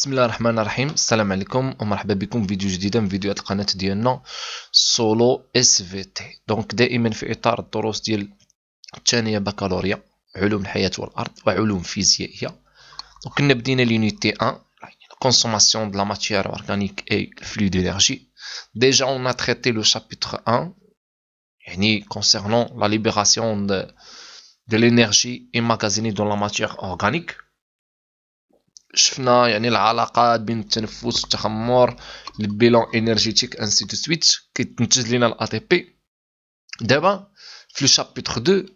بسم الله الرحمن الرحيم. السلام عليكم ومرحبا بكم في فيديو جديده من فيديوهات القناه ديالنا سولو اس في تي. دونك دائما في اطار الدروس ديال الثانيه بكالوريا علوم الحياه والارض وعلوم فيزيائيه. دونك كنا بدينا لونيتي 1 consommation de la matière organique et le flux d'énergie. Déjà on a traité le chapitre 1 يعني concernant la libération de l'énergie emmagasinée dans la matière organique. شفنا يعني العلاقات بين التنفس والتخمر، البيلون انرجيتيك انسي دو سويت كيتنتج لينا الاي تي بي. دابا في لو شابيتر 2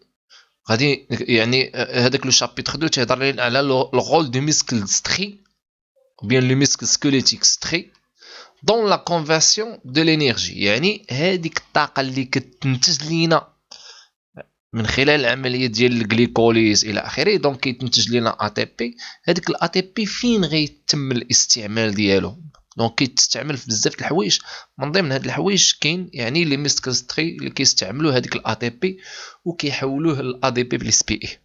غادي يعني هذاك لو شابيتر 2 تيهضر لينا على لو رول دو ميسكل ستري ou bien le muscle squelettique strait dans la conversion de l'énergie. يعني هذيك الطاقه اللي كتنتج لينا من خلال العمليه ديال الجليكوليز الى اخره، دونك كيتنتج لينا اي تي بي. هذيك الاي تي بي فين غيتم الاستعمال ديالو؟ دونك كيتستعمل في بزاف د الحوايج. من ضمن هاد الحوايج كاين يعني لي ميسكستري اللي كيستعملوا هذيك الاي تي بي وكيحولوه للاي دي بي بلس بي اي.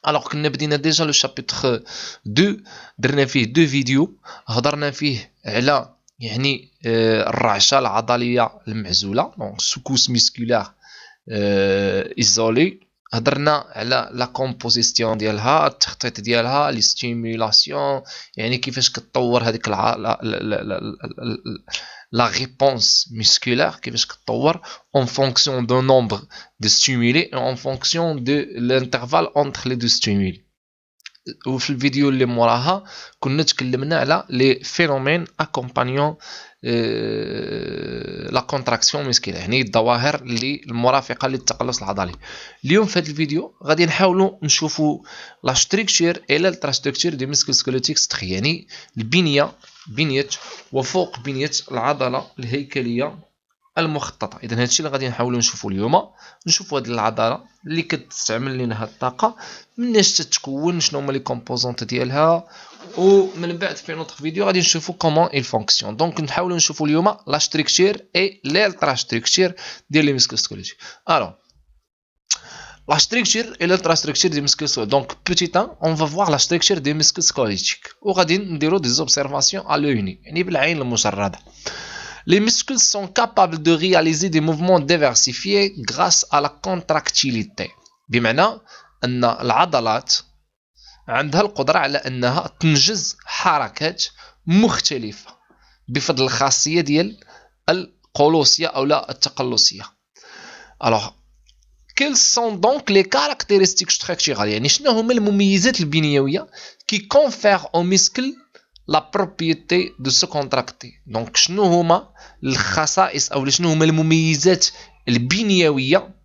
الوغ كنا بدينا ديجا لو شابيتر 2 درنا فيه دو فيديو هضرنا فيه على يعني الرعشه العضليه المعزوله، دونك سكوس ميسكولار ايزولي. هضرنا على لا كومبوزيسيون ديالها، التخطيط ديالها، لي ستيمولاسيون، يعني كيفاش كتطور هذيك لا ريبونس ميسكولار، كيفاش كتطور اون فونكسيون دو نومبر دو ستيمولي اون فونكسيون دو لانترفال اونتر لي دو ستيمولي. وفي الفيديو اللي موراها كنا تكلمنا على لي فينومين اكومبانيون لا كونتراكسيون ميسكيلار، يعني الظواهر اللي المرافقه للتقلص العضلي. اليوم في هذا الفيديو غادي نحاولوا نشوفوا لا ستركتور الا التراستركتور دي ميسكل سكوليتيك ستري، يعني بنيه وفوق بنيه العضله الهيكليه المخططه. اذا هادشي اللي غادي نحاولوا نشوفوا اليوم، نشوفوا هذه العضله اللي كتستعمل لنا هاد الطاقه مناش تتكون، شنو هما لي كومبوزونط ديالها، ومن بعد في نوتر فيديو غادي نشوفوا كومون il فونكسيون. دونك نحاولوا نشوفوا اليوم لا ستركتور اي لالترا ستركتور ديال لي ميسكل سكوليتيك. الو la structure et l'infrastructure des muscles squelettiques. Donc, petit 1, on va voir la structure des muscles squelettiques. Ou غادي نديرو des observations à l'œil nu، يعني بالعين المجردة. Les muscles sont capables de réaliser des mouvements diversifiés grâce à la contractilité. بمعنى أن العضلات عندها القدرة على أنها تنجز حركات مختلفة بفضل الخاصية ديال القولوسية أو لا التقلصية. Alors, quelles sont donc les caractéristiques structurales؟ يعني شنو هما المميزات البنيوية qui confèrent aux muscles la propriété de se contracter. دونك شنو هما الخصائص او شنو هما المميزات البنيويه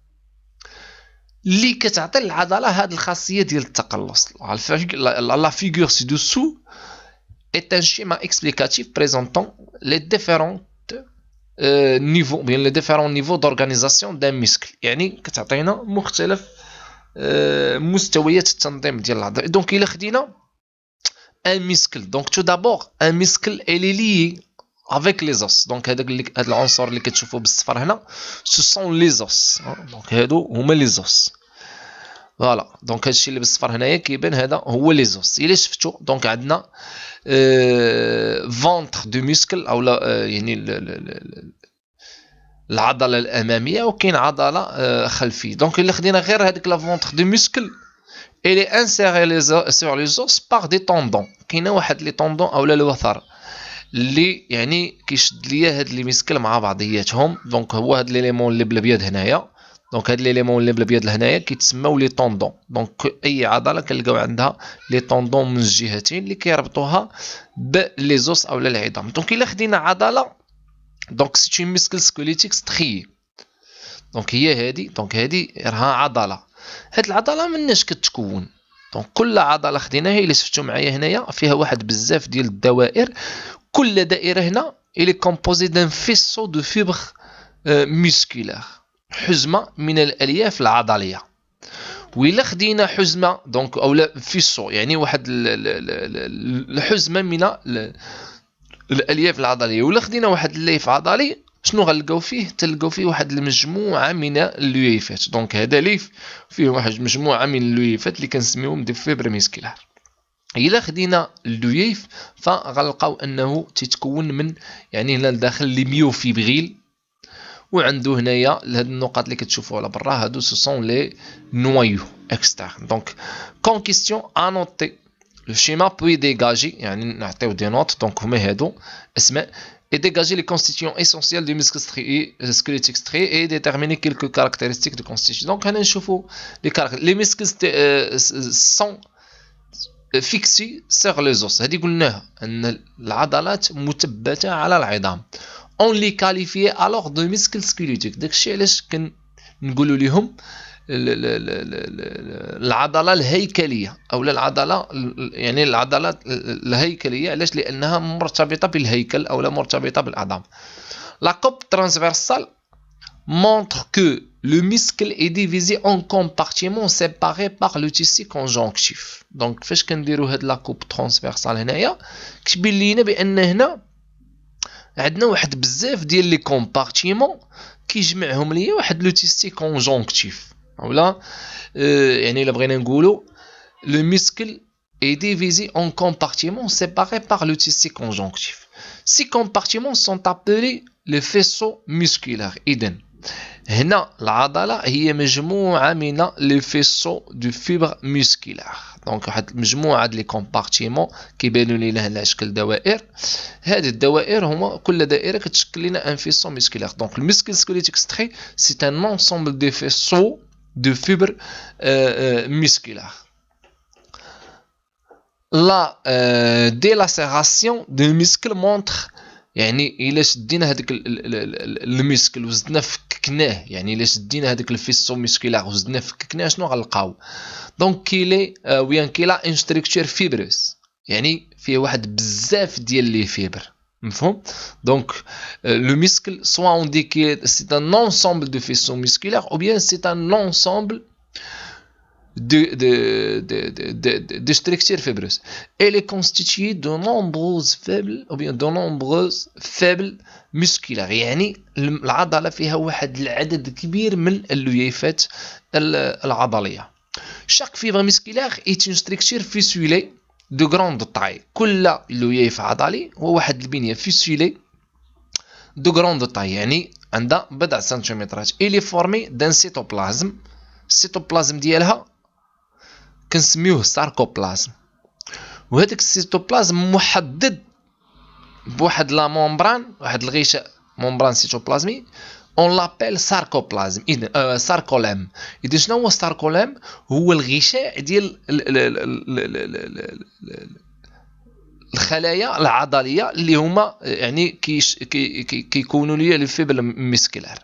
اللي كتعطي العضله هذه الخاصيه ديال التقلص؟ لا فيغور سي دوسو est un schéma explicatif présentant les différents niveaux bien les différents niveaux d'organisation d'un muscle. يعني كتعطينا مختلف مستويات التنظيم ديال العضله. دونك الا خدينا un muscle, donc tout d'abord un muscle elle est lié avec les os. donc هذا العنصر اللي كتشوفوا بالصفر هنا ce sont les os. donc هادو هما les os. فوالا دونك هادشي اللي بالصفر هنايا كيبان هذا هو les os. الا شفتوا دونك عندنا ventre de muscle او يعني العضله الاماميه وكاين عضله خلفيه. دونك الا خدينا غير هذيك لا ventre de muscle elle est insérée sur les os par des tendons. كاينه واحد لي طوندون اولا الوثر اللي يعني كيشد ليا هاد لي ميسكل مع بعضياتهم. دونك هو هاد ليليمون اللي بالابيض هنايا، دونك هاد ليليمون اللي بالابيض لهنايا كيتسموا لي طوندون. دونك اي عضله كنلقاو عندها لي طوندون من الجهتين اللي كيربطوها بلي زوس اولا العظام. دونك الا خدينا عضله دونك سي اون ميسكل سكوليتيك ستري، دونك هي هادي، دونك هادي راها عضله. هاد العضله مناش كتكون؟ دونك كل عضله خديناها الا شفتوا معايا هنايا فيها واحد بزاف ديال الدوائر. كل دائره هنا il est composé d'un faisceau de fibres musculaires، حزمه من الالياف العضليه. وإلا خدينا حزمه دونك اولا فيسو يعني واحد الحزمه من الالياف العضليه، ولا خدينا واحد الليف عضلي شنو غنلقاو فيه؟ تلقاو فيه واحد المجموعه من الليفات. دونك هذا ليف فيه واحد المجموعه من الليفات اللي كنسميوهم دي فيبر ميسكولار. الا خدينا اللويف فغنلقاو انه تيتكون من يعني هنا لداخل لي ميوفيبريل، وعنده هنايا هاد النقط اللي كتشوفوا على برا هادو سو سون لي نوايو اكسترن. دونك كون كيستيون انوتي لو شيما بوي ديغاجي، يعني نعطيو دي نوت. دونك هما هادو اسماء et dégager les constituants essentiels du muscle squelettique strié et déterminer quelques caractéristiques de constitution. Donc هنا نشوفوا les muscles sont fixés sur les os. هذه قلناها ان العضلات مثبته على العظام. on les qualifiait alors de muscles squelettiques. داكشي علاش كنقولوا لهم العضله الهيكليه او العضله يعني العضلات الهيكليه. علاش؟ لانها مرتبطه بالهيكل او مرتبطه بالاعضاء. La coupe transversale montre que le muscle est divisé en compartiments séparés par le tissu conjonctif. donc فاش كنديروا هاد لا كوب ترانسفيرسال هنايا كتبين لينا بان هنا عندنا واحد بزاف ديال لي كومبارتيمون كيجمعهم ليا واحد لو تيسي كونجونكتيف. اولا يعني الا بغينا نقولوا لو مسكل est divisé en compartiments séparés par le tissu conjonctif. Ces compartiments sont appelés les faisceaux musculaires. إذن هنا العضلة هي مجموعة من les faisceaux du fibre musculaire. دونك واحد مجموعة لي كومبارتيمون كيبانوا لينا على شكل دوائر. هاد الدوائر هما كل دائرة كتشكل لنا ان faisceau musculaire. دونك المسكل squelettique strié c'est un ensemble de faisceaux de fibres musculaires. La délacération d'un muscle montre يعني الا شدينا هذاك المسكل وزدنا فككناه، يعني الا شدينا هذاك الفيسو مسكولار وزدنا فككناه شنو غنلقاو؟ دونك كيلي ويان كيلا ان ستركتور فيبروس، يعني فيه واحد بزاف ديال لي فيبر. مفهوم؟ دونك لو مسكل سوا اون دي كي سي ان انسامبل دو فيسو مسكولار او بيان سي ان انسامبل de structures fibreuses. Elle est constituée de nombreuses faibles ou bien de nombreuses faibles musculaires. يعني العضلة فيها واحد العدد كبير من الليفات العضلية. Chaque fibre musculaire est une structure fissurée de grande taille. كل ليف عضلي هو واحد البنية fissurée de grande taille، يعني عندها بضع سنتيمترات. Elle est formée d'un cytoplasme. السيتوبلازم ديالها كنسميوه ساركوبلازم، وهذاك السيتوبلازم محدد بواحد لا ممبران، واحد الغشاء ممبران سيتوبلازمي اون لابيل ساركوبلازم. اذا ساركولام. اذا شنو هو الساركولام؟ هو الغشاء ديال الخلايا العضليه اللي هما يعني كيكونوا ليا لي فيبر مسكولار،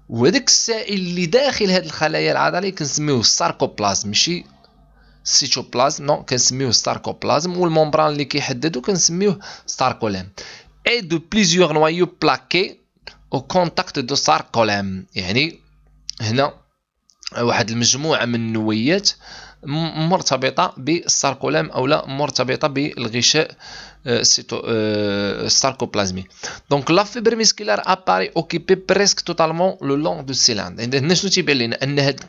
وهذاك السائل اللي داخل هاد الخلايا العضليه كنسميوه الساركوبلازم، ماشي سيتوبلازم، نو كنسميوه الساركوبلازم. والممبران اللي كيحددو كنسميوه ساركولام. اي دو بليزيور نوايو بلاكي او كونتاكت دو ساركولام، يعني هنا واحد المجموعه من النويات مرتبطه بالساركولام او لا مرتبطه بالغشاء sarcoplasmé. Donc la fibre musculaire apparaît occupée presque totalement le long du cylindre. هنا شنو تيبان لنا؟ ان هاد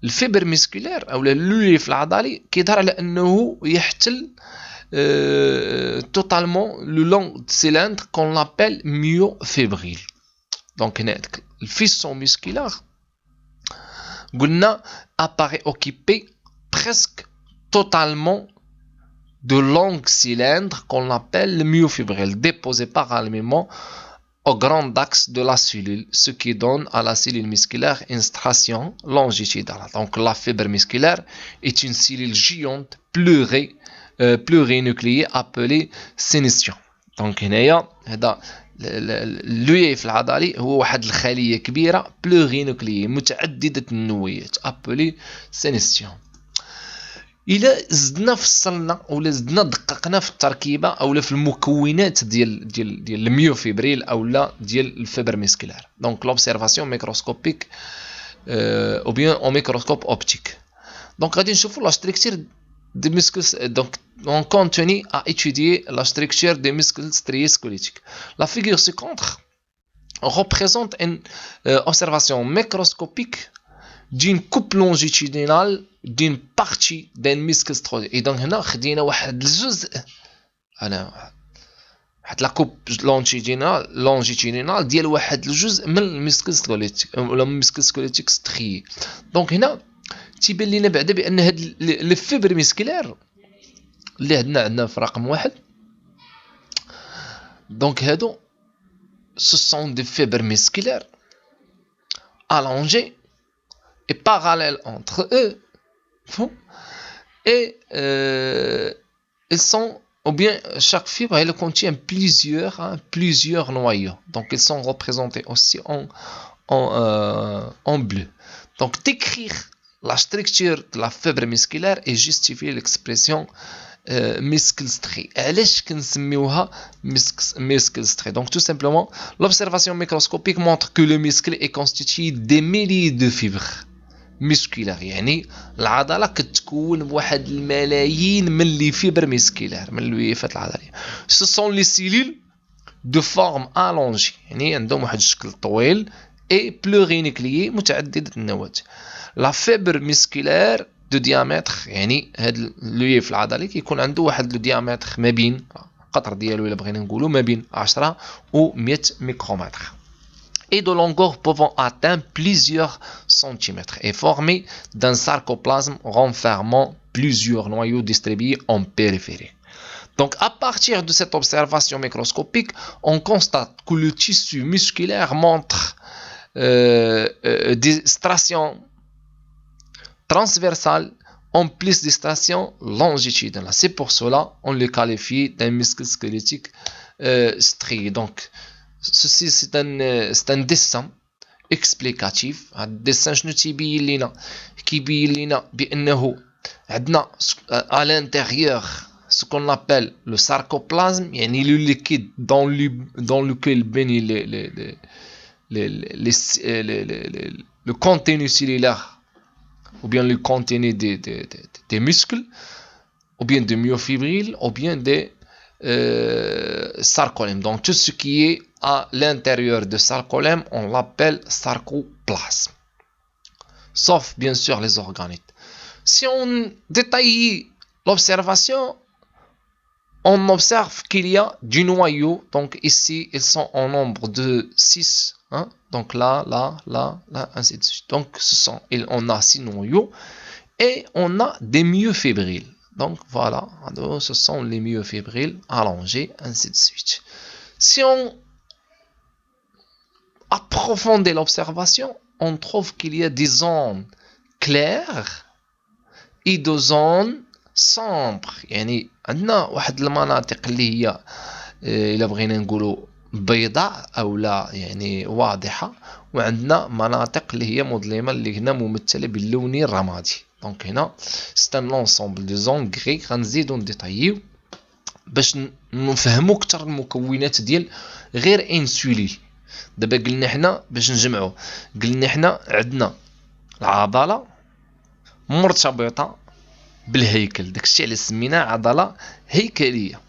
الفيبر مسكولار او الليف العضلي كيظهر على انه يحتل totalement le long du cylindre qu'on l'appelle myofibril. Donc هنا الفيسون مسكولار قلنا apparaît occupé presque totalement de longs cylindres qu'on appelle le myofibril, déposés parallèlement au grand axe de la cellule, ce qui donne à la cellule musculaire une stration longitudinale. Donc la fibre musculaire est une cellule géante plurinucléée appelée sénestion. Donc هنايا هذا الليف العضلي هو واحد الخلية كبيرة plurinucléée متعددة النويات appelée sénestion. إلا زدنا فصلنا ولا زدنا دققنا في التركيبة أو في المكونات ديال الميوفيبريل أو لا ديال الفيبر مسكولار، دونك لوبسيرفاسيون ميكروسكوبيك أو بيان أو ميكروسكوب أوبتيك. دونك غادي نشوفو لا ستركتور دي muscles. Donc on continue à étudier la structure des muscles striés squelettiques. La figure ci-contre représente une observation microscopique d'une coupe longitudinale d'une partie d'un muscle سترويدي. et donc هنا خدينا واحد الجزء انا واحد لا كوب لونجيتودينال ديال واحد الجزء من المسكل سكوليتيك ولا المسكل سكوليتيك ستريي. دونك هنا تيبان لينا بعدا بان هاد لي فيبر مسكولير اللي عندنا في رقم واحد. دونك هادو ce sont des fibres musculaires allongées et parallèles entre eux, et ils sont, ou bien chaque fibre elle contient plusieurs noyaux, donc ils sont représentés aussi en bleu. Donc décrire la structure de la fibre musculaire et justifier l'expression muscle strie. علاش كنسميوها muscle strie? Donc tout simplement l'observation microscopique montre que le muscle est constitué des milliers de fibres musculaires. يعني العضله كتكون بواحد الملايين من لي فيبر مسكولار من الويفات العضليه. ce sont les cellules de forme allongée يعني عندهم واحد الشكل طويل et plurinucléées متعدده النواة. la fibre musculaire de diamètre يعني هاد اللويف العضلي كيكون عنده واحد لو ديامتر ما بين القطر ديالو الا بغينا نقولوا ما بين 10 و 100 ميكرومتر et de longueur pouvant atteindre plusieurs centimètres et formé d'un sarcoplasme renfermant plusieurs noyaux distribués en périphérie. Donc à partir de cette observation microscopique, on constate que le tissu musculaire montre des striations transversales en plus des striations longitudinales. C'est pour cela on le qualifie d'un muscle squelettique strié. Donc ceci c'est un dessin explicatif. هاد الديسان شنو تيبين لينا؟ كيبين لينا بانه عندنا à l'intérieur ce qu'on appelle le sarcoplasme يعني le liquide dans lequel baigne le contenu cellulaire ou bien le contenu des muscles ou bien des myofibrilles ou bien des sarcolèmes. Donc tout ce qui est à l'intérieur de sarcolème on l'appelle sarcoplasme, sauf bien sûr les organites. Si on détaille l'observation, on observe qu'il y a du noyau. Donc ici ils sont en nombre de 6, hein? Donc là, ainsi de suite. Donc on a 6 noyaux et on a des myofibrilles. Donc voilà, ce sont les myofibrilles allongées, ainsi de suite. Si on approfondit l'observation, on trouve qu'il y a des zones claires et des zones sombres. يعني عندنا واحد المناطق اللي هي إلا بغينا نقولوا بيضاء أو لا يعني واضحة، وعندنا مناطق اللي هي مظلمة اللي هنا ممثلة باللون الرمادي. دونك هنا c'est un ensemble de zones gris. غنزيدو نديطايو باش نفهمو اكثر المكونات ديال غير انسولين. دابا قلنا حنا باش نجمعو، قلنا حنا عندنا العضله مرتبطه بالهيكل، داكشي علاش سميناها عضله هيكليه.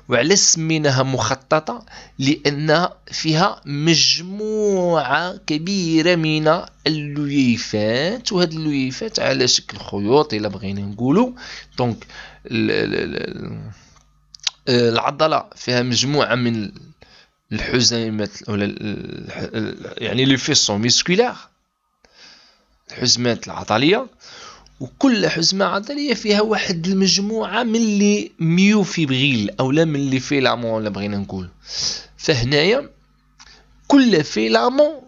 وعلاش سميناها مخططه؟ لانها فيها مجموعه كبيره من الليفات، وهاد الليفات على شكل خيوط الا بغينا نقولوا. دونك العضله فيها مجموعه من الحزيمات ولا يعني لي فيسون ميسكولار، الحزمات العضليه، وكل حزمه عضليه فيها واحد المجموعه من لي ميوفيبريل اولا من لي فيلامون اللي بغينا نقول. فهنايا كل فيلامون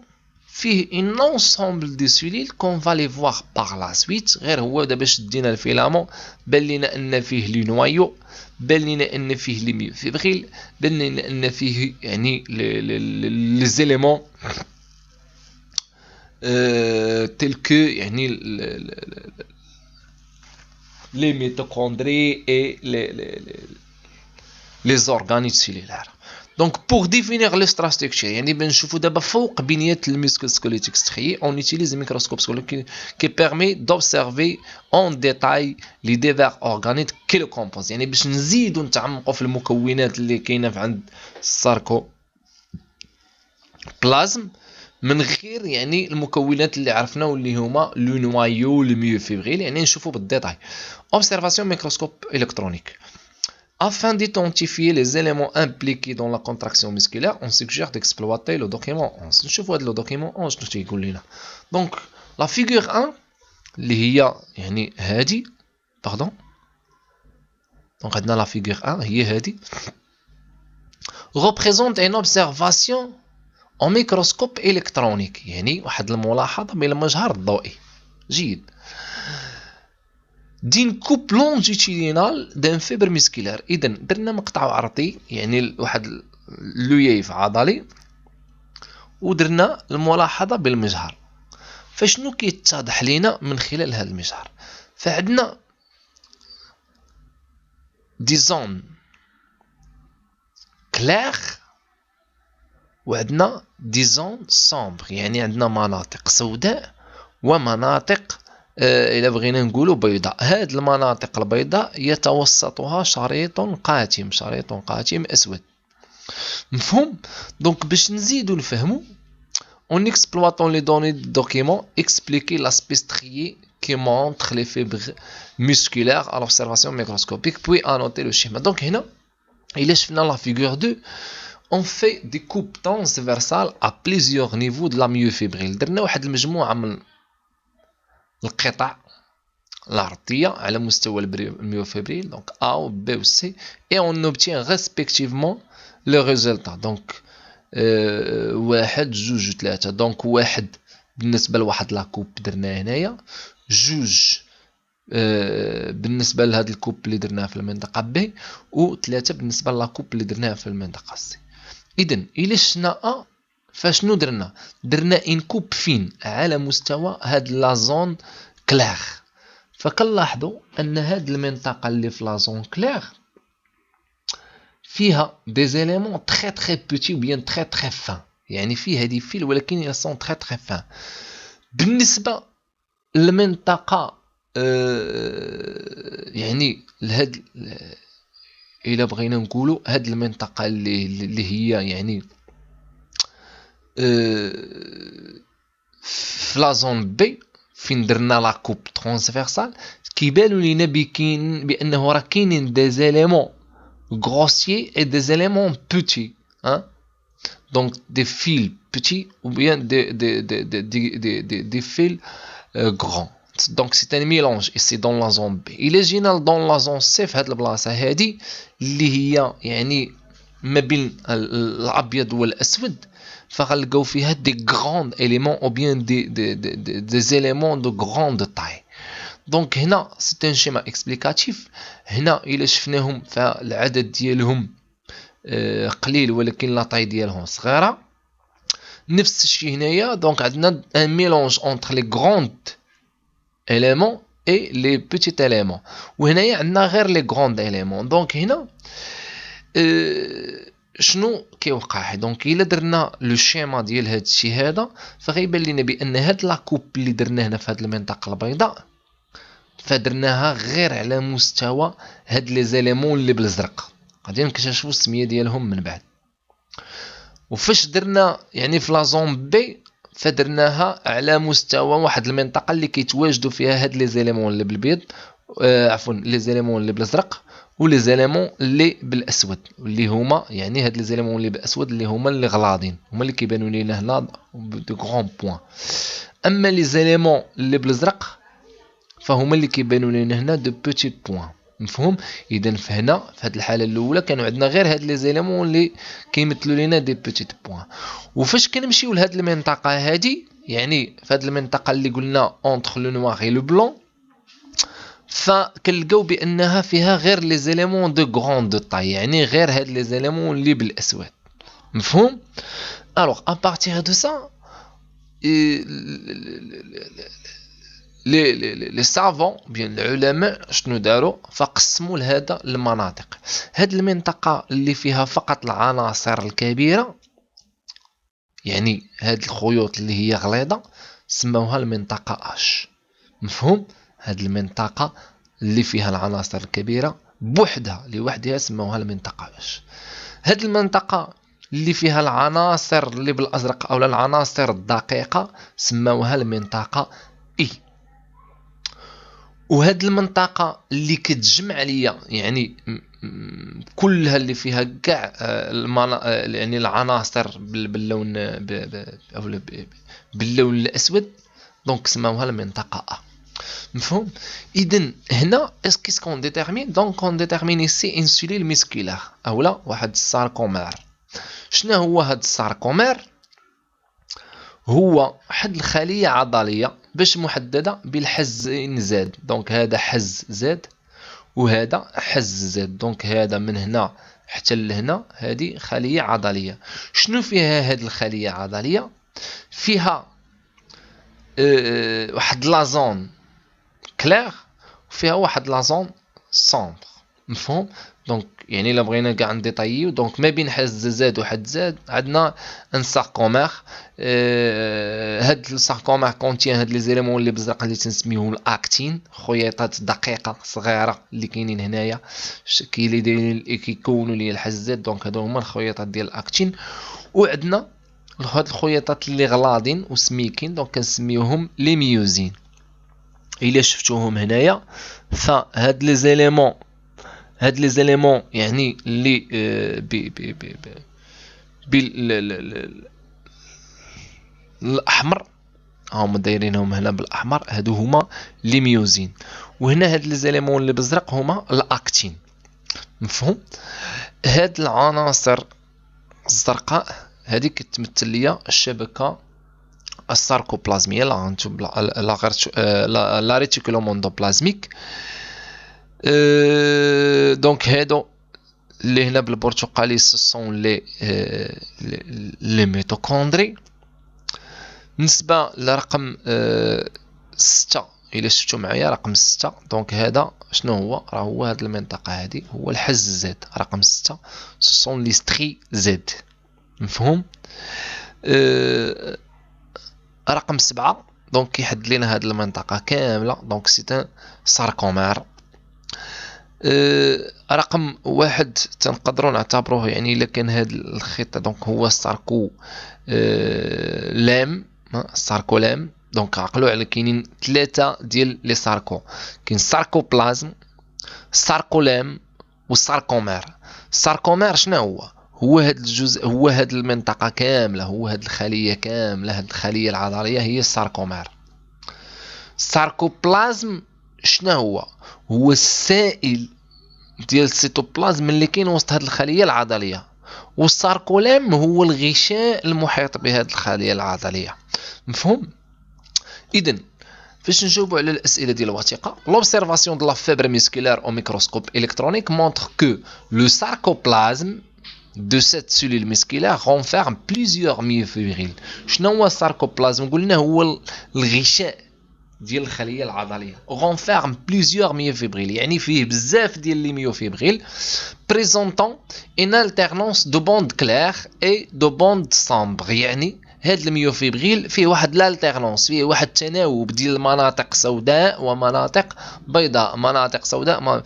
فيه ان ensemble دي سيلول كون فالي فوار باغ لا سويت. غير هو دابا شدينا الفيلامون بان لينا ان فيه لي نوايو، بان لينا ان فيه لي ميوفيبريل، بان لينا ان فيه يعني لي زيليمون tels que يعني les mitochondries et les organes cellulaires. Donc pour définir le structure يعني بنشوفوا دابا فوق بنية المسكل سكوليتيك ستريي on utilise le microscope qui permet d'observer en détail les divers organes qui le composent. يعني باش نزيدوا نتعمقوا في المكونات اللي كاينه في عند الساركو بلازم من غير يعني المكونات اللي عرفنا واللي هما لو نوايو لو ميوفيبريل، يعني نشوفوا بالديتاي. observation microscope électronique. Afin d'identifier les éléments impliqués dans la contraction musculaire, on suggère d'exploiter le document 11. نشوفوا هذا le document 11 شنو تيقول لنا. Donc la figure 1 اللي هي يعني هذه باردون، دونك عندنا لا figure 1 هي هذه représente une observation en microscope électronique، يعني واحد الملاحظة بالمجهر الضوئي. جيد. دين كوب لونجيتيدينال دان فيبر مسكيلار، اذا درنا مقطع عرضي يعني واحد لوييف عضلي ودرنا الملاحظه بالمجهر. فشنو كيتضح لينا من خلال هذا المجهر؟ فعندنا دي زون كلير وعندنا دي زون سومبر، يعني عندنا مناطق سوداء ومناطق إلا بغينا نقولوا بيضاء. هاد المناطق البيضاء يتوسطها شريط قاتم، شريط قاتم أسود. مفهوم؟ دونك باش نزيدو نفهمو en exploitant les données du document, expliquer l'aspect strié qui montre les fibres musculaires à l'observation microscopique, puis annoter le schéma. Donc هنا إلا شفنا la figure 2 on fait des coupes transversales à plusieurs niveaux de la myofibrile. درنا واحد المجموعة من القطع العرضية على مستوى الميوفيبريل، donc A ou B ou C, et on obtient respectivement le résultat. Donc واحد جوج ثلاثة. دونك واحد بالنسبة لواحد لاكوب درناه هنايا، جوج بالنسبة لهاد الكوب اللي درناه في المنطقة B، و ثلاثة بالنسبة لاكوب اللي درناه في المنطقة C. إذن إلا شفنا A فشنو درنا؟ درنا إن كوب فين على مستوى هاد لا زون كلير. فكنلاحظوا أن هاد المنطقة اللي في لا زون كلير فيها دي زيليمون تري تري بوتي وبيان تري تري فان، يعني فيها دي فيل ولكن ils sont تري تري فان. بالنسبة للمنطقة يعني لهاد إلا بغينا نقولوا هاد المنطقة اللي هي يعني في لا زون بي فين درنا لا كوب ترانسفيرسال، كيبانو لينا بأنه راه كاينين دي زيليمون grossiers et des éléments petits, hein? Donc des fils petits ou bien des fils grands. Donc c'est un mélange et c'est dans la zone B. Il est général dans la zone C في هاد البلاصة هادي اللي هي يعني ما بين الأبيض والأسود، فغنلقاو فيها des grands éléments ou bien des éléments de grande taille. دونك هنا سي ان شيما اكسبليكاتيف. هنا الا شفناهم فالعدد ديالهم قليل ولكن لا طاي ديالهم صغيره. نفس الشيء هنايا، دونك عندنا ان ميلونج اونتر لي غروند اليمون اي لي بوتيت اليمون، وهنايا عندنا غير لي غروند اليمون. دونك هنا شنو كيوقع؟ دونك الا درنا لو شيما ديال هاد الشيء هذا فغيبان لينا بان هاد لا كوب اللي درنا هنا في هاد المنطقه البيضاء فدرناها غير على مستوى هاد لي زيليمون اللي بالازرق، غادي نكتشفوا السميه ديالهم من بعد. وفاش درنا يعني في لا زون بي فدرناها على مستوى واحد المنطقه اللي كيتواجدوا فيها هاد لي زيليمون اللي بالبيض، عفوا لي زيليمون اللي بالازرق ولي زيليمون اللي بالاسود، اللي هما يعني هاد لي زيليمون اللي بالاسود اللي هما اللي غلاضين، هما اللي كيبانوا لينا هنا دو غران بوين. اما لي زيليمون اللي بالازرق فهما اللي كيبانوا لنا هنا دو بوتي بوين. مفهوم؟ اذا فهنا في هذه الحاله الاولى كانوا عندنا غير هاد لي زيليمون اللي كيمثلوا لنا دي بوتي بوين. وفاش كنمشيو لهاد المنطقه هادي، يعني في هاد المنطقه اللي قلنا اونتر لو نوار اي لو بلون، فكنلقاو بانها فيها غير لي زيليمون دو غروند طاي، يعني غير هاد لي زيليمون اللي بالاسود. مفهوم؟ الوغ ا بارتير دو سا لي سافون بيان العلماء شنو داروا؟ فقسموا لهذا المناطق. هاد المنطقه اللي فيها فقط العناصر الكبيره، يعني هاد الخيوط اللي هي غليظه، سموها المنطقه اش. مفهوم؟ هاد المنطقه اللي فيها العناصر الكبيره بوحدها لوحدها سموها المنطقه اش. هاد المنطقه اللي فيها العناصر اللي بالازرق او العناصر الدقيقه سماوها المنطقه اي. وهاد المنطقه اللي كتجمع ليا يعني كلها اللي فيها كاع يعني العناصر باللون باللون الاسود دونك سماوها المنطقه ا. مفهوم؟ اذا هنا اسكيس كون ديتيرمين دونك كون ديتيرمين سي انسولين ميسكولار اولا واحد الساركومير. شنو هو هاد الساركومير؟ هو واحد الخليه عضليه باش محدده بالحزين زد. دونك هذا حز زد وهذا حز زد. دونك هذا من هنا حتى لهنا هذه خليه عضليه. شنو فيها هاد الخليه العضليه؟ فيها واحد لازون كلير وفيها واحد لازون سومبر. مفهوم؟ دونك يعني الا بغينا كاع نديطايو دونك ما بين حز زاد وحد زاد عندنا ان ساركومير. هاد الساركومير كونتيان هاد لي زيليمون اللي بزرق اللي تنسميوهم الاكتين، خيوطات دقيقه صغيره اللي كاينين هنايا اللي دايرين كيكونوا لي الحزات. دونك هادو هما الخيوطات ديال الاكتين. وعندنا هاد الخيوطات اللي غلاضين وسميكين دونك كنسميوهم لي ميوزين. الا شفتوهم هنايا فهاد لي زيليمون يعني اللي الاحمر هما دايرينهم هنا بالاحمر هادو هما لي ميوزين. وهنا هاد لي زيليمون اللي بزرق هما الاكتين. مفهوم؟ هاد العناصر الزرقاء هذه كتمثل ليا الشبكه الساركوبلازميه لا ريتيكولوموندوبلازميك. دونك هادو اللي هنا بالبرتقالي سون لي ميتوكوندري. بالنسبه لرقم 6 الا شفتوا معايا رقم 6 دونك هذا شنو هو؟ راه هو هاد المنطقه هذه هو الحز زد. رقم 6 سون لي ستري زد. مفهوم؟ رقم 7 دونك كيحدد لنا هاد المنطقه كامله دونك سي ان ساركومير. رقم 1 تنقدروا نعتبروه يعني الا كان هاد الخيط دونك هو الساركو لام. الساركولام دونك عقلوا على كاينين 3 ديال لي ساركو. كاين الساركوبلازم الساركولام والساركومير. الساركومير شنو هو؟ هو هاد الجزء هو هاد المنطقه كامله هو هاد الخليه كامله هاد الخليه العضليه هي الساركومير. الساركوبلازم شنو هو؟ هو السائل ديال السيتوبلازم اللي كاين وسط هاد الخليه العضليه. والساركولام هو الغشاء المحيط بهاد الخليه العضليه. مفهوم؟ اذا فاش نجاوبوا على الاسئله ديال الوثيقه l'observation de la fibre musculaire au microscope électronique montre que le sarcoplasme de cette cellule musculaire renferme plusieurs myofibrilles. شنو هو الساركوبلازم؟ قلنا هو الغشاء ديال الخليه العضليه. renferme plusieurs myofibrilles يعني فيه بزاف ديال لي ميوفيبريل présentant une alternance de bandes claires et de bandes sombres. يعني هاد الميوفيبريل فيه واحد l'alternance فيه واحد التناوب ديال المناطق سوداء ومناطق بيضاء. مناطق سوداء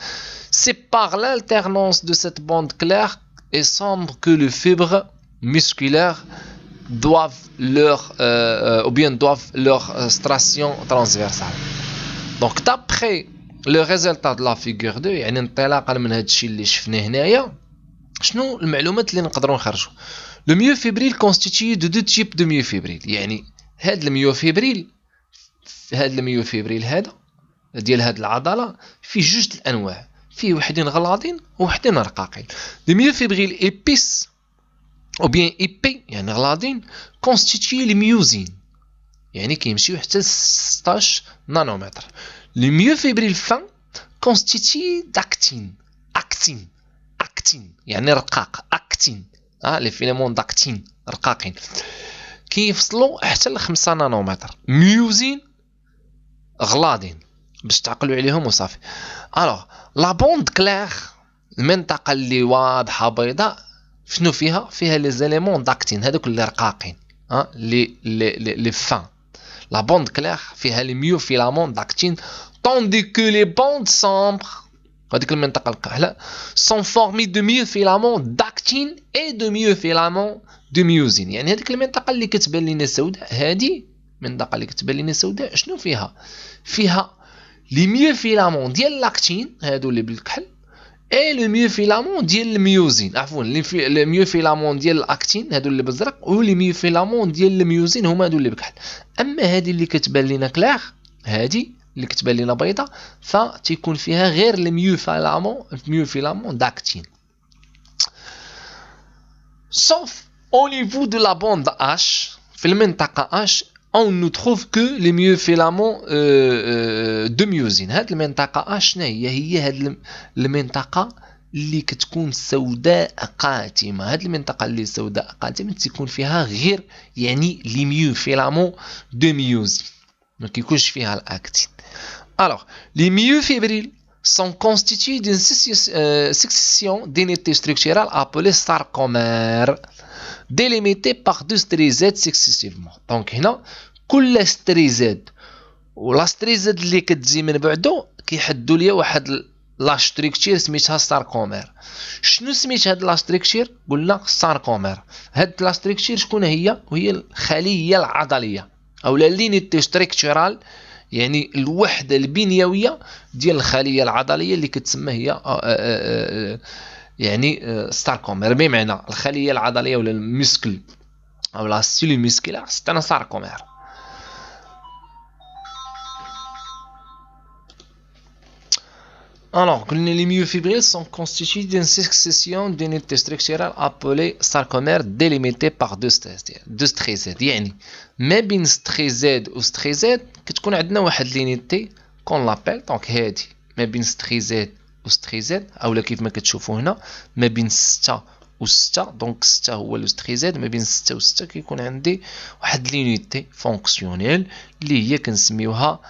c'est par l'alternance de cette bande claire et sombre que les fibres musculaires doivent leur stration transversale. Donc d'après le résultat de la figure 2 يعني انطلاقا من هذا الشيء اللي شفناه هنايا شنو المعلومات اللي نقدروا نخرجوا؟ le myofibril constitué de deux types de myofibril. يعني هذا الميوفيبريل هذا ديال هذه العضله فيه جوج الانواع فيه وحدين غلاضين ووحدين رقاقين. le myofibril épaisse ou bien épais يعني غلاضين constitué les myosines يعني كيمشيو حتى 16 نانومتر. le myofibril fin constitué d'actine يعني رقاق اكتين لي فيلامون داكتين رقاقين كيفصلوا حتى ل 5 نانومتر. ميوزين غلاضين باش تعقلوا عليهم وصافي. الوغ لا بوند كلير المنطقه اللي واضحه بيضاء شنو فيها؟ فيها لي زيليمون داكتين هذوك اللي رقاقين لي فان. لا بوند كلير فيها لي ميوفيلامون داكتين طوندي كو لي بوند سومبر هذيك المنطقه الكحله سون فورمي دو ميوفيلامون داكتين اكتين اي دو ميوفيلامون دو ميوزين. يعني هذيك المنطقه اللي كتبان لنا سوداء، هذه المنطقه اللي كتبان لنا سوداء شنو فيها؟ فيها لي ميوفيلامون ديال لاكتين هادو اللي بالكحل، اي لو ميوفيلامون ديال الميوزين، عفوا لي ميوفيلامون ديال الاكتين هادو اللي بالزرق، و لي ميوفيلامون ديال الميوزين هما هادو اللي بكحل. اما هذه اللي كتبان لنا كلاغ، هذه اللي كتبان لنا بيضاء، فتيكون فيها غير الميوفيلامون داكتين. sauf au niveau de la bande H في المنطقة H on ne trouve que les myofilaments de myosine. هاد المنطقة H شنو هي هاد المنطقة اللي كتكون سوداء قاتمة. هاد المنطقة اللي سوداء قاتمة تكون فيها غير يعني لي ميوفيلامون دو ميوزين، ما كيكونش فيها الاكتين. alors les myofibrils sont constitués d'une succession d'unités structurales appelées sarcomères délimitées par deux strizades successivement. donc هنا كل ستريزاد ولا ستريزاد اللي كتجي من بعدو كيحدوا ليا واحد لا ستركتشر سميتها ساركومير. شنو سميت هاد لا ستركتشر؟ قلنا ساركومير. هاد لا ستركتشر شكون هي؟ وهي الخليه العضليه او لا لينيتي ستركتورال، يعني الوحده البنيويه ديال الخليه العضليه اللي كتسمى هي يعني ساركومير. بمعنى الخليه العضليه ولا المسكل او لا سيلو ميسكولار سي ان ساركومير. Alors, les myofibrils sont constitués d'une succession d'unités structurales appelées sarcomères délimitées par deux strizades. يعني ما بين ستريزاد و ستريزاد كتكون عندنا واحد لينيتي كون لابيل. دونك هادي ما بين ستريزاد و ستريزاد، اولا كيف ما كتشوفوا هنا ما بين 6 و 6. دونك 6 هو لو ستريزاد، ما بين 6 و 6 كيكون عندي واحد لينيتي فونكسيونيل اللي هي كنسميوها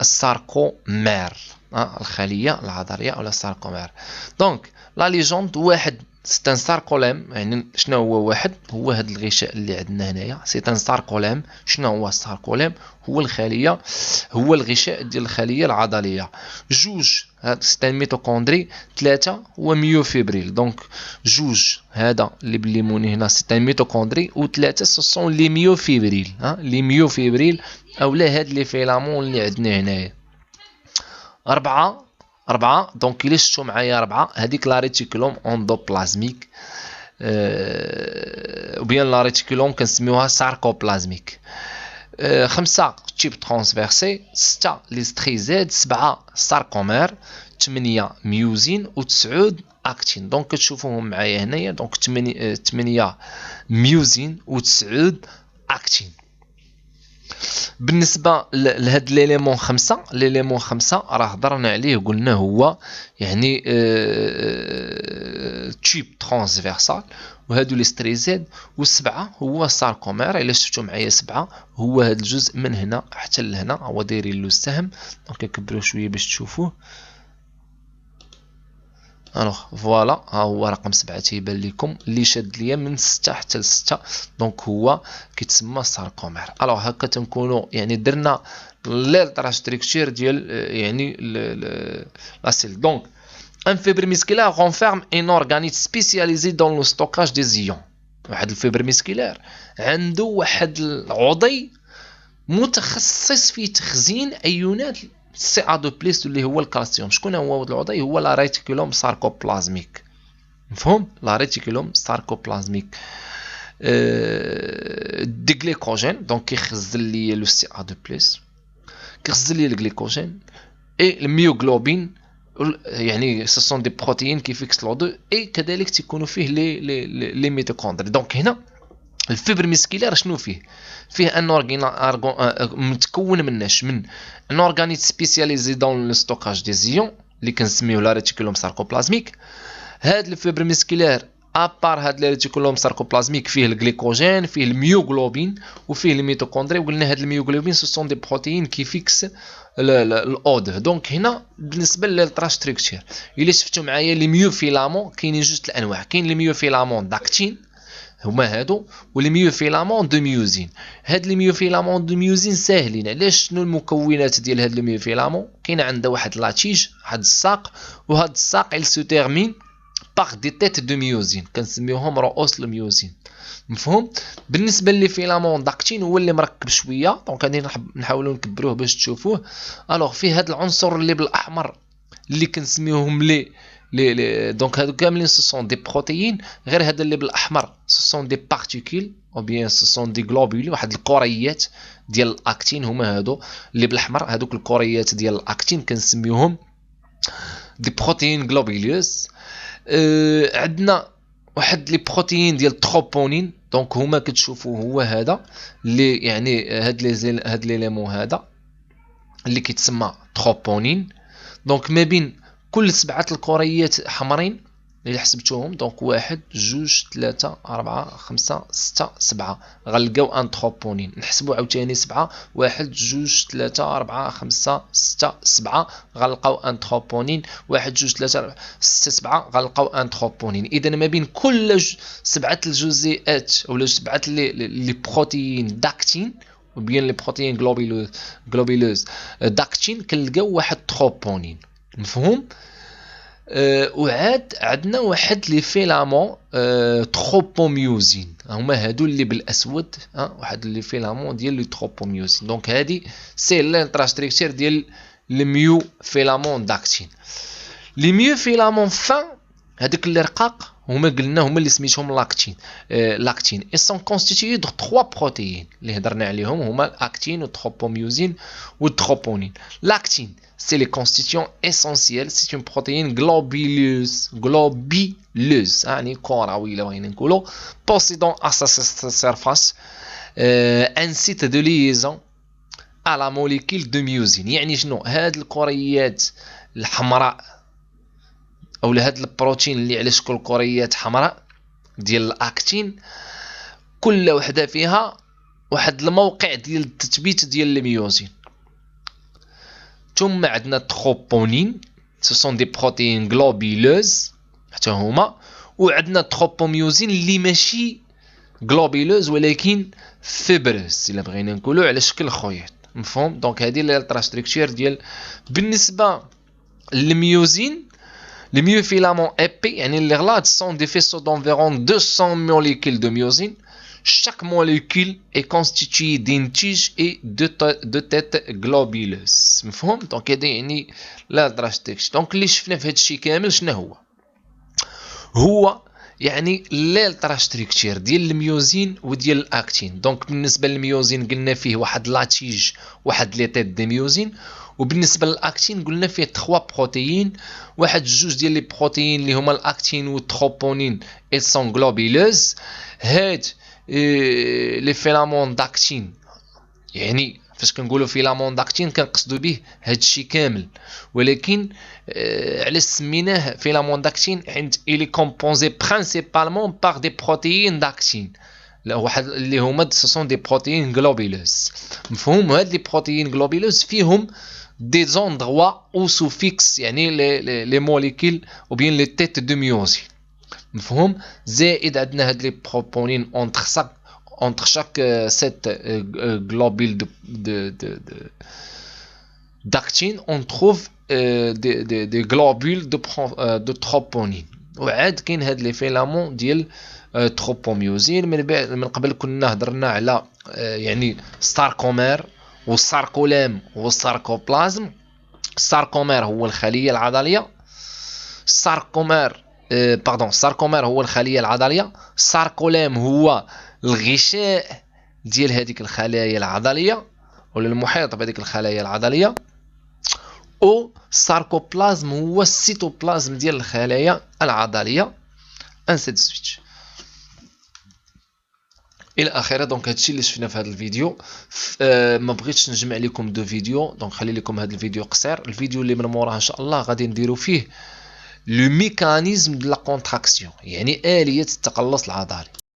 الساركومير، الخليه العضليه او الساركومير. دونك لا ليجوند واحد سي ان ساركوليم. يعني شنو هو واحد؟ هو هذا الغشاء اللي عندنا هنايا سي ان ساركوليم. شنو هو الساركوليم؟ هو الخليه، هو الغشاء ديال الخليه العضليه. جوج سي ان ميتوكوندري. ثلاثه هو ميوفيبريل. دونك جوج هذا اللي بالليموني هنا سي ان ميتوكوندري، وثلاثه سو سون لي ميوفيبريل. لي ميوفيبريل او لا هاد لي فيلامون اللي عندنا هنايا. أربعة دونك إلا شفتو معايا ربعة، هذيك لا ريتيكولوم اندوبلازميك وبيان لا ريتيكولوم كنسميوها ساركوبلازميك. 5 تيب ترانسفيرسي، 6 لي ستريزاد، 7 ساركومير، 8 ميوزين و 9 اكتين. دونك كتشوفوهم معايا هنايا. دونك 8 ميوزين و 9 اكتين. بالنسبه لهاد ليليمون 5، ليليمون 5 راه هضرنا عليه قلنا هو يعني تيب ترانسفيرسال، وهادو لي ستريزاد. و7 هو ساركومير. الا شفتو معايا 7 هو هاد الجزء من هنا حتى لهنا هو دايرين له السهم. دونك نكبروا شويه باش تشوفوه. الوغ فوالا ها هو رقم 7 تيبان لكم اللي شاد ليا من 6 حتى ل 6. دونك هو كيتسمى ساركومير. الوغ هكا تنكونوا يعني درنا ليلترا ستركتور ديال يعني لا سيل. دونك ان فيبر ميسكولار renferme un organisme spécialisé dans le stockage des ions. واحد الفيبر ميسكولار عنده واحد العضي متخصص في تخزين ايونات سي ا دو بليس اللي هو الكالسيوم. شكون هو هذا العضي؟ هو لا ريتيكولوم ساركوبلازميك. مفهوم؟ لا ريتيكولوم ساركوبلازميك دي غليكوجين. دونك كيخزن لي لو سي ا دو بليس، كيخزن لي الغليكوجين اي الميوغلوبين، يعني سو سون دي بروتيين كي فيكس لو دو، اي كذلك تيكونوا فيه لي ميتوكوندري. دونك هنا الفيبر ميسكيلار شنو فيه؟ فيه ان متكون مناش من ان اورغانيت سبيسياليزي دون لو ستوكاج دي زيون اللي كنسميوه لا ريتيكولوم ساركوبلازميك. هاد الفيبر ميسكيلار ابار هاد لا ريتيكولوم ساركوبلازميك فيه الجليكوجين، فيه الميوغلوبين وفيه الميتوكوندري. وقلنا هاد الميوغلوبين سو سون دي بروتيين كي فيكس الاود. دونك هنا بالنسبه للترا ستركتور الا شفتوا معايا لي ميوفيلامون كاينين جوج الانواع. كاين لي ميوفيلامون داكتين هما هادو، ولي ميوفيلامون دو ميوزين. هاد لي ميوفيلامون دو ميوزين ساهلين. علاش؟ شنو المكونات ديال هاد لي ميوفيلامون؟ كاين عندها واحد لاتيج، واحد الساق، وهاد الساق il se termine باغ دي تيت دو ميوزين، كنسميوهم رؤوس الميوزين. مفهوم؟ بالنسبه لي فيلامون داكتين هو اللي مركب شويه، دونك غادي نحاولوا نكبروه باش تشوفوه. الوغ فيه هذا العنصر اللي بالاحمر اللي كنسميوهم لي دونك هادو كاملين سو سون دي بروتيين، غير هذا اللي بالاحمر سو سون دي بارتيكول او بيان سو سون دي غلوبول، واحد الكريات ديال الاكتين. هما هادو اللي بالاحمر، هادوك الكريات ديال الاكتين كنسميوهم دي بروتيين غلوبولوس. عندنا واحد لي بروتيين ديال التروبونين، دونك هما كتشوفوا هو هذا اللي يعني هاد ليليمون هذا اللي كيتسمى تروبونين. دونك ما بين كل 7 الكريات حمرين اللي حسبتوهم، دونك 1 2 3 4 5 6 7 غنلقاو ان تروبونين. نحسبوا عاوتاني 7 1 2 3 4 5 6 7 غنلقاو ان تروبونين، 1 2 3 4 6 7 غنلقاو ان تروبونين. اذا ما بين كل 7 الجزيئات او 7 لي بروتيين داكتين وبين لي بروتيين غلوبولوز داكتين كنلقاو واحد تروبونين. مفهوم؟ وعاد عندنا واحد لي فيلامون تروبوميوزين، هما هادو اللي بالاسود، واحد لي فيلامون ديال لي تروبوميوزين. دونك هادي سي لانتراستركتير ديال لي ميو فيلامون داكتين. لي ميو فيلامون فان هذوك اللي رقاق هما قلنا هما اللي سميتهم لاكتين. لاكتين اي سون كونستيتيي دو 3 بروتيين اللي هضرنا عليهم، هما الاكتين والتروبوميوزين والتروبونين. لاكتين c'est les constituants essentiels, c'est une protéine globuleuse يعني كروية بغينا نقولوا possédant à sa surface un site de liaison à la molécule de myosine. يعني شنو هاد الكريات الحمراء او هاد البروتين اللي على شكل كريات حمراء ديال الاكتين، كل وحده فيها واحد الموقع ديال التثبيت ديال الميوزين. ثم عندنا تروبونين سو سون دي بروتيين غلوبولوز حتى هما، وعندنا تروبوميوزين اللي ماشي غلوبولوز ولكن فيبرس الا بغينا نقولوا على شكل خيوط. مفهوم؟ دونك هذه هي التراستركتور ديال بالنسبه للميوزين. Les myofilaments épais, les glades sont des faisceaux d'environ 200 molécules de myosine. Chaque molécule est constituée d'une tige et de têtes globuleuses. مفهوم؟ دونك هذا يعني لا دراستيكش. دونك اللي شفنا في هذا الشيء كامل شنو هو يعني الالتراستركتير ديال الميوزين وديال الاكتين. دونك بالنسبه للميوزين قلنا فيه واحد لاتيج واحد لي تيت دي ميوزين، وبالنسبه للاكتين قلنا فيه 3 بروتيين، واحد جوج ديال لي بروتيين اللي هما الاكتين والتروبونين اي سون غلوبولوز. هاد لي فيلامون داكتين يعني فاش كنقولوا فيلامون داكتين كنقصدوا به هاد الشيء كامل، ولكن علاش سميناه فيلامون داكتين حيت الي كومبوزي برينسيبالمون باغ دي بروتيين داكتين واحد اللي هما سون دي بروتيين غلوبولوز. مفهوم؟ هاد لي بروتيين غلوبولوز فيهم دي زوندغوا او سوفيكس يعني لي موليكول او بيان لي تيت دو ميوزين. مفهوم؟ زائد عندنا هاد لي بروبونين entre chaque 7 globules d'actine on trouve des globules de troponine. وعاد كاين هاد لي فيلامون ديال تروبوميوزين. من قبل كنا هضرنا على يعني ستاركومير والساركولام والساركوبلازم. الساركومير هو الخليه العضليه، الساركومير الساركومير هو الخليه العضليه، الساركولام هو الغشاء ديال هذيك الخلايا العضليه ولا المحيط بهذيك الخلايا العضليه، او الساركوبلازم هو السيتوبلازم ديال الخلايا العضليه انسي دو سويت الى اخره. دونك هادشي اللي شفنا في هذا الفيديو. ما بغيتش نجمع لكم دو فيديو، دونك خلي لكم هذا الفيديو قصير. الفيديو اللي من موراه ان شاء الله غادي نديرو فيه لو ميكانيزم دو لا كونتراكسيون يعني آلية التقلص العضلي.